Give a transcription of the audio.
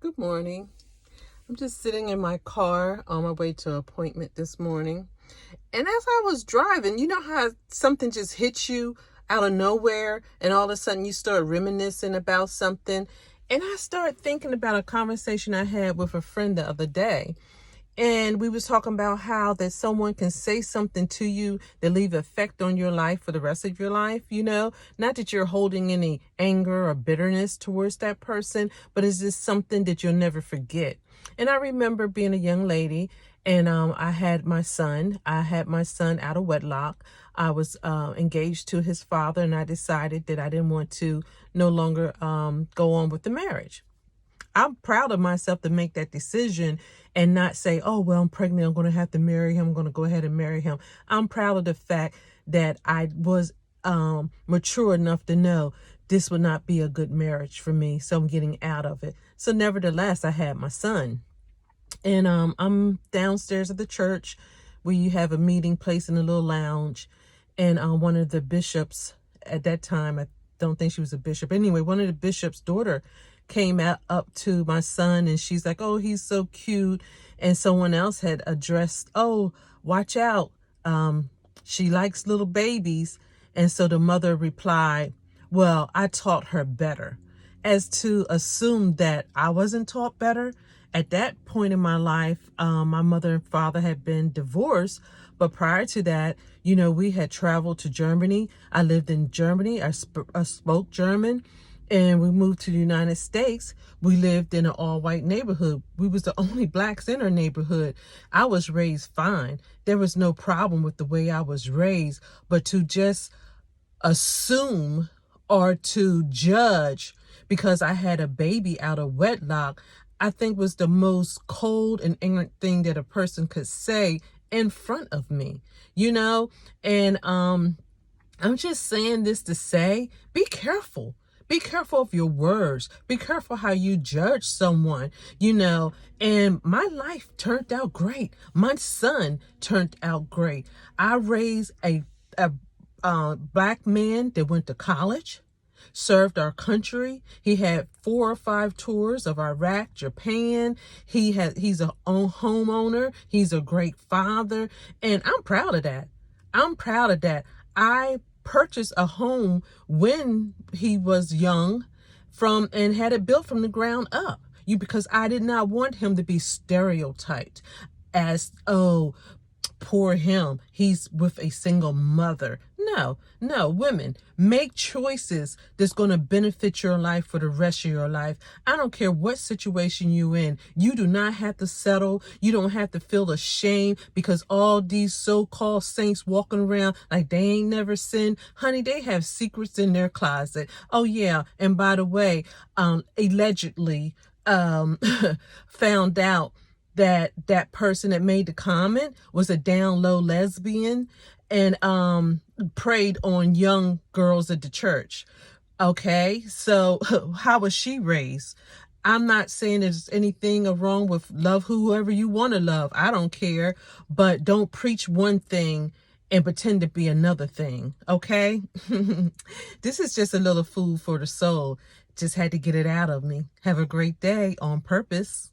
Good morning. I'm just sitting in my car on my way to an appointment this morning. And as I was driving, you know how something just hits you out of nowhere and all of a sudden you start reminiscing about something. And I started thinking about a conversation I had with a friend the other day. And we was talking about how that someone can say something to you that leave effect on your life for the rest of your life, not that you're holding any anger or bitterness towards that person, but it's just something that you'll never forget. And I remember being a young lady and I had my son out of wedlock. I was engaged to his father, and I decided that I didn't want to no longer go on with the marriage. I'm proud of myself to make that decision and not say, oh, well, I'm pregnant, I'm going to have to marry him, I'm going to go ahead and marry him. I'm proud of the fact that I was mature enough to know this would not be a good marriage for me, so I'm getting out of it. So nevertheless, I had my son. And I'm downstairs at the church where you have a meeting place in a little lounge. And one of the bishops at that time, I don't think she was a bishop. Anyway, one of the bishop's daughter came out up to my son and she's like, oh, he's so cute. And someone else had addressed, oh, watch out. She likes little babies. And so the mother replied, well, I taught her better, as to assume that I wasn't taught better. At that point in my life, my mother and father had been divorced. But prior to that, we had traveled to Germany. I lived in Germany. I spoke German. And we moved to the United States. We lived in an all-white neighborhood. We was the only blacks in our neighborhood. I was raised fine. There was no problem with the way I was raised. But to just assume or to judge because I had a baby out of wedlock, I think was the most cold and ignorant thing that a person could say in front of me, And I'm just saying this to say, be careful. Be careful of your words. Be careful how you judge someone, And my life turned out great. My son turned out great. I raised a black man that went to college, served our country. He had 4 or 5 tours of Iraq, Japan. He's a own homeowner. He's a great father. And I'm proud of that. I purchased a home when he was young and had it built from the ground up. Because I did not want him to be stereotyped as, oh, poor him, he's with a single mother. No, women, make choices that's going to benefit your life for the rest of your life. I don't care what situation you're in. You do not have to settle. You don't have to feel ashamed because all these so-called saints walking around like they ain't never sinned. Honey, they have secrets in their closet. Oh, yeah. And by the way, allegedly found out that person that made the comment was a down low lesbian and preyed on young girls at the church. Okay, so how was she raised? I'm not saying there's anything wrong with love whoever you want to love. I don't care, but don't preach one thing and pretend to be another thing, okay? This is just a little food for the soul. Just had to get it out of me. Have a great day on purpose.